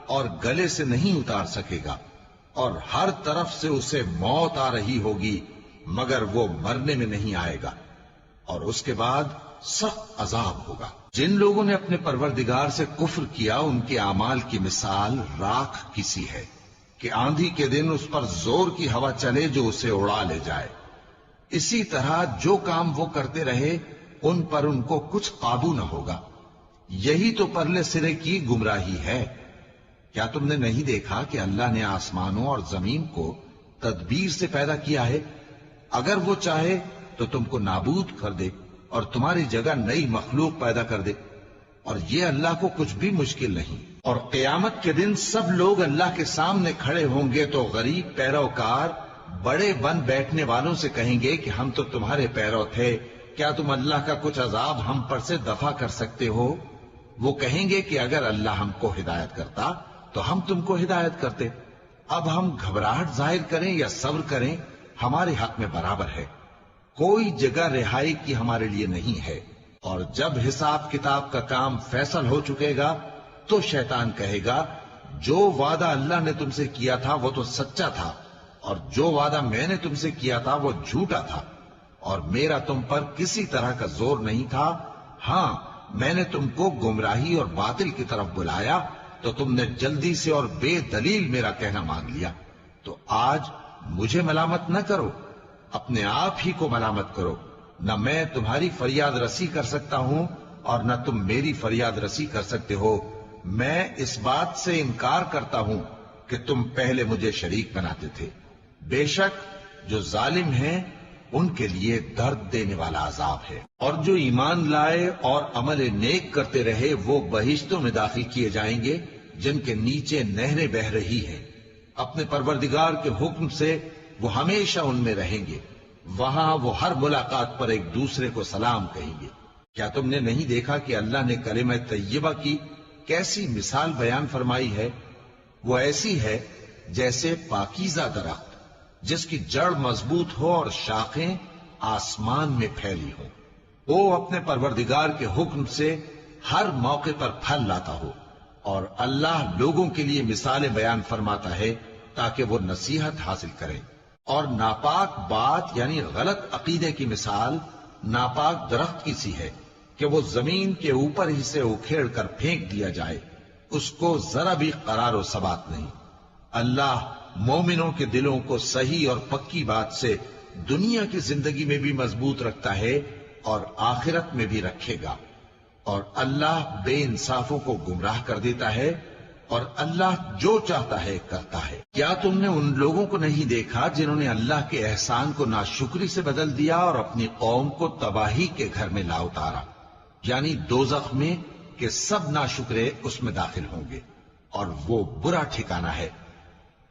اور گلے سے نہیں اتار سکے گا، اور ہر طرف سے اسے موت آ رہی ہوگی مگر وہ مرنے میں نہیں آئے گا، اور اس کے بعد سخت عذاب ہوگا۔ جن لوگوں نے اپنے پروردگار سے کفر کیا ان کے اعمال کی مثال راکھ کسی ہے کہ آندھی کے دن اس پر زور کی ہوا چلے جو اسے اڑا لے جائے۔ اسی طرح جو کام وہ کرتے رہے ان پر ان کو کچھ قابو نہ ہوگا۔ یہی تو پرلے سرے کی گمراہی ہے۔ کیا تم نے نہیں دیکھا کہ اللہ نے آسمانوں اور زمین کو تدبیر سے پیدا کیا ہے؟ اگر وہ چاہے تو تم کو نابود کر دے اور تمہاری جگہ نئی مخلوق پیدا کر دے، اور یہ اللہ کو کچھ بھی مشکل نہیں۔ اور قیامت کے دن سب لوگ اللہ کے سامنے کھڑے ہوں گے تو غریب پیروکار بڑے بن بیٹھنے والوں سے کہیں گے کہ ہم تو تمہارے پیرو تھے، کیا تم اللہ کا کچھ عذاب ہم پر سے دفع کر سکتے ہو؟ وہ کہیں گے کہ اگر اللہ ہم کو ہدایت کرتا تو ہم تم کو ہدایت کرتے۔ اب ہم گھبراہٹ ظاہر کریں یا صبر کریں ہمارے حق میں برابر ہے، کوئی جگہ رہائی کی ہمارے لیے نہیں ہے۔ اور جب حساب کتاب کا کام فیصل ہو چکے گا تو شیطان کہے گا جو وعدہ اللہ نے تم سے کیا تھا وہ تو سچا تھا، اور جو وعدہ میں نے تم سے کیا تھا وہ جھوٹا تھا، اور میرا تم پر کسی طرح کا زور نہیں تھا۔ ہاں، میں نے تم کو گمراہی اور باطل کی طرف بلایا تو تم نے جلدی سے اور بے دلیل میرا کہنا مان لیا۔ تو آج مجھے ملامت نہ کرو، اپنے آپ ہی کو ملامت کرو۔ نہ میں تمہاری فریاد رسی کر سکتا ہوں اور نہ تم میری فریاد رسی کر سکتے ہو۔ میں اس بات سے انکار کرتا ہوں کہ تم پہلے مجھے شریک بناتے تھے۔ بے شک جو ظالم ہیں ان کے لیے درد دینے والا عذاب ہے۔ اور جو ایمان لائے اور عمل نیک کرتے رہے وہ بہشتوں میں داخل کیے جائیں گے جن کے نیچے نہریں بہ رہی ہیں۔ اپنے پروردگار کے حکم سے وہ ہمیشہ ان میں رہیں گے، وہاں وہ ہر ملاقات پر ایک دوسرے کو سلام کہیں گے۔ کیا تم نے نہیں دیکھا کہ اللہ نے کلمہ طیبہ کی کیسی مثال بیان فرمائی ہے؟ وہ ایسی ہے جیسے پاکیزہ درخت جس کی جڑ مضبوط ہو اور شاخیں آسمان میں پھیلی ہوں، وہ اپنے پروردگار کے حکم سے ہر موقع پر پھل لاتا ہو۔ اور اللہ لوگوں کے لیے مثالیں بیان فرماتا ہے تاکہ وہ نصیحت حاصل کریں۔ اور ناپاک بات یعنی غلط عقیدے کی مثال ناپاک درخت کی سی ہے کہ وہ زمین کے اوپر ہی سے اکھیڑ کر پھینک دیا جائے، اس کو ذرا بھی قرار و ثبات نہیں۔ اللہ مومنوں کے دلوں کو صحیح اور پکی بات سے دنیا کی زندگی میں بھی مضبوط رکھتا ہے اور آخرت میں بھی رکھے گا، اور اللہ بے انصافوں کو گمراہ کر دیتا ہے، اور اللہ جو چاہتا ہے کرتا ہے۔ کیا تم نے ان لوگوں کو نہیں دیکھا جنہوں نے اللہ کے احسان کو ناشکری سے بدل دیا اور اپنی قوم کو تباہی کے گھر میں لا اتارا، یعنی دوزخ میں، کہ سب ناشکرے اس میں داخل ہوں گے اور وہ برا ٹھکانہ ہے۔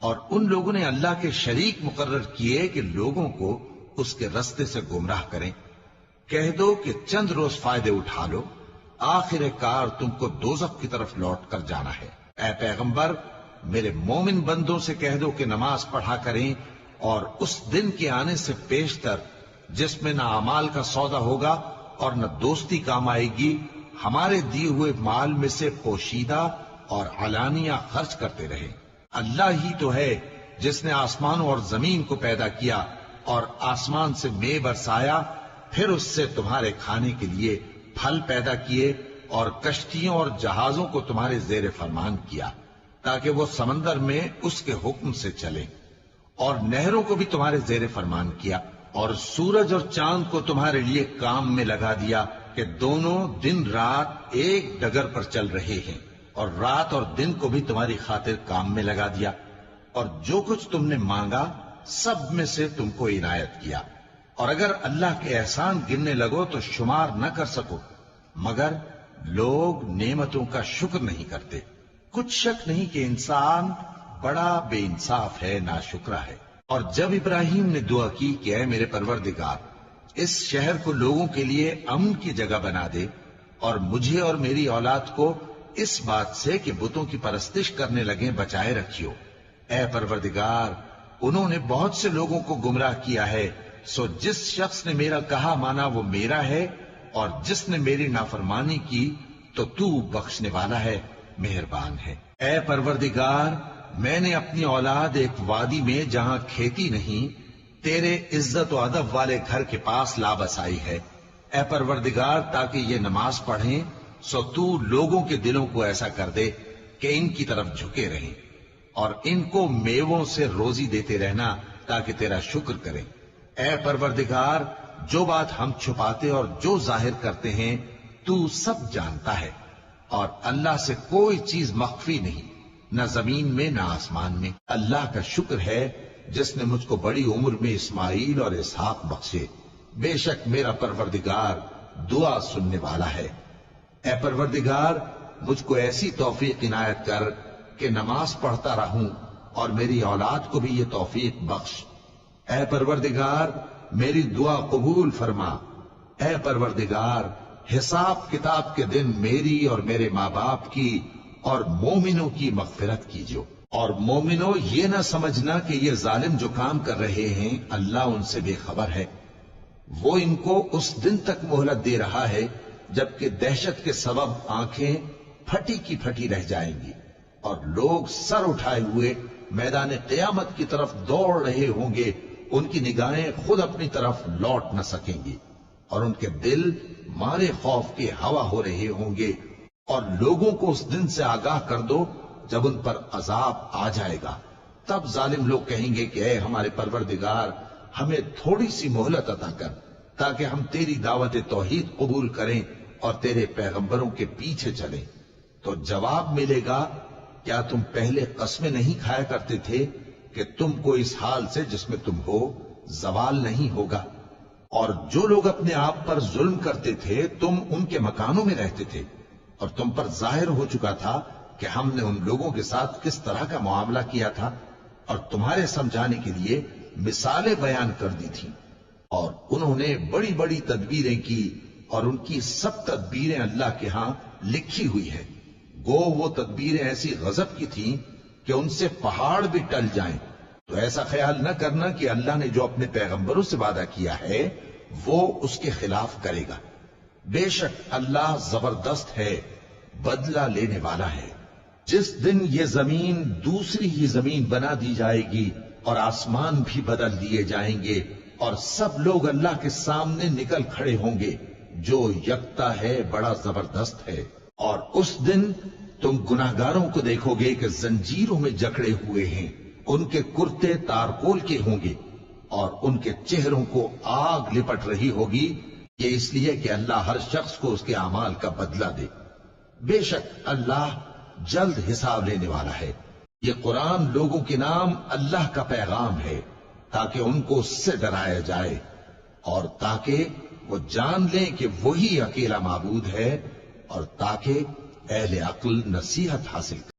اور ان لوگوں نے اللہ کے شریک مقرر کیے کہ لوگوں کو اس کے رستے سے گمراہ کریں۔ کہہ دو کہ چند روز فائدے اٹھا لو، آخر کار تم کو دوزخ کی طرف لوٹ کر جانا ہے۔ اے پیغمبر، میرے مومن بندوں سے کہہ دو کہ نماز پڑھا کریں، اور اس دن کے آنے سے پیشتر جس میں نہ اعمال کا سودا ہوگا اور نہ دوستی کام آئے گی، ہمارے دیے ہوئے مال میں سے پوشیدہ اور علانیہ خرچ کرتے رہیں۔ اللہ ہی تو ہے جس نے آسمانوں اور زمین کو پیدا کیا اور آسمان سے مے برسایا پھر اس سے تمہارے کھانے کے لیے پھل پیدا کیے اور کشتیوں اور جہازوں کو تمہارے زیر فرمان کیا تاکہ وہ سمندر میں اس کے حکم سے چلے، اور نہروں کو بھی تمہارے زیر فرمان کیا، اور سورج اور چاند کو تمہارے لیے کام میں لگا دیا کہ دونوں دن رات ایک ڈگر پر چل رہے ہیں، اور رات اور دن کو بھی تمہاری خاطر کام میں لگا دیا، اور جو کچھ تم نے مانگا سب میں سے تم کو عنایت کیا، اور اگر اللہ کے احسان گننے لگو تو شمار نہ کر سکو، مگر لوگ نعمتوں کا شکر نہیں کرتے۔ کچھ شک نہیں کہ انسان بڑا بے انصاف ہے، ناشکرا ہے۔ اور جب ابراہیم نے دعا کی کہ اے میرے پروردگار، اس شہر کو لوگوں کے لیے امن کی جگہ بنا دے، اور مجھے اور میری اولاد کو اس بات سے کہ بتوں کی پرستش کرنے لگیں بچائے رکھیو۔ اے پروردگار، انہوں نے بہت سے لوگوں کو گمراہ کیا ہے، سو جس شخص نے میرا کہا مانا وہ میرا ہے، اور جس نے میری نافرمانی کی تو بخشنے والا ہے، مہربان ہے۔ اے پروردگار، میں نے اپنی اولاد ایک وادی میں جہاں کھیتی نہیں، تیرے عزت و ادب والے گھر کے پاس لا بسائی ہے۔ اے پروردگار، تاکہ یہ نماز پڑھیں، سو تو لوگوں کے دلوں کو ایسا کر دے کہ ان کی طرف جھکے رہیں، اور ان کو میووں سے روزی دیتے رہنا تاکہ تیرا شکر کریں۔ اے پروردگار، جو بات ہم چھپاتے اور جو ظاہر کرتے ہیں تو سب جانتا ہے، اور اللہ سے کوئی چیز مخفی نہیں، نہ زمین میں نہ آسمان میں۔ اللہ کا شکر ہے جس نے مجھ کو بڑی عمر میں اسماعیل اور اسحاق بخشے، بے شک میرا پروردگار دعا سننے والا ہے۔ اے پروردگار، مجھ کو ایسی توفیق عنایت کر کہ نماز پڑھتا رہوں، اور میری اولاد کو بھی یہ توفیق بخش۔ اے پروردگار، میری دعا قبول فرما۔ اے پروردگار، حساب کتاب کے دن میری اور میرے ماں باپ کی اور مومنوں کی مغفرت کیجو۔ اور مومنوں، یہ نہ سمجھنا کہ یہ ظالم جو کام کر رہے ہیں اللہ ان سے بے خبر ہے، وہ ان کو اس دن تک مہلت دے رہا ہے جبکہ دہشت کے سبب آنکھیں پھٹی کی پھٹی رہ جائیں گی، اور لوگ سر اٹھائے ہوئے میدان قیامت کی طرف دوڑ رہے ہوں گے، ان کی نگاہیں خود اپنی طرف لوٹ نہ سکیں گی، اور ان کے دل مارے خوف کے ہوا ہو رہے ہوں گے۔ اور لوگوں کو اس دن سے آگاہ کر دو جب ان پر عذاب آ جائے گا، تب ظالم لوگ کہیں گے کہ اے ہمارے پروردگار، ہمیں تھوڑی سی مہلت عطا کر تاکہ ہم تیری دعوت توحید قبول کریں اور تیرے پیغمبروں کے پیچھے چلیں۔ تو جواب ملے گا، کیا تم پہلے قسمیں نہیں کھایا کرتے تھے کہ تم کو اس حال سے جس میں تم ہو زوال نہیں ہوگا؟ اور جو لوگ اپنے آپ پر ظلم کرتے تھے تم ان کے مکانوں میں رہتے تھے، اور تم پر ظاہر ہو چکا تھا کہ ہم نے ان لوگوں کے ساتھ کس طرح کا معاملہ کیا تھا، اور تمہارے سمجھانے کے لیے مثالیں بیان کر دی تھیں۔ اور انہوں نے بڑی بڑی تدبیریں کی، اور ان کی سب تدبیریں اللہ کے ہاں لکھی ہوئی ہے۔ گو وہ تدبیریں ایسی غضب کی تھیں کہ ان سے پہاڑ بھی ٹل جائیں، تو ایسا خیال نہ کرنا کہ اللہ نے جو اپنے پیغمبروں سے وعدہ کیا ہے وہ اس کے خلاف کرے گا۔ بے شک اللہ زبردست ہے، بدلہ لینے والا ہے۔ جس دن یہ زمین دوسری ہی زمین بنا دی جائے گی اور آسمان بھی بدل دیے جائیں گے، اور سب لوگ اللہ کے سامنے نکل کھڑے ہوں گے جو یکتا ہے، بڑا زبردست ہے۔ اور اس دن تم گناہگاروں کو دیکھو گے کہ زنجیروں میں جکڑے ہوئے ہیں، ان کے کرتے تارکول کے ہوں گے، اور ان کے چہروں کو آگ لپٹ رہی ہوگی، یہ اس لیے کہ اللہ ہر شخص کو اس کے اعمال کا بدلہ دے۔ بے شک اللہ جلد حساب لینے والا ہے۔ یہ قرآن لوگوں کے نام اللہ کا پیغام ہے تاکہ ان کو اس سے ڈرایا جائے، اور تاکہ وہ جان لیں کہ وہی اکیلا معبود ہے، اور تاکہ اہل عقل نصیحت حاصل کریں۔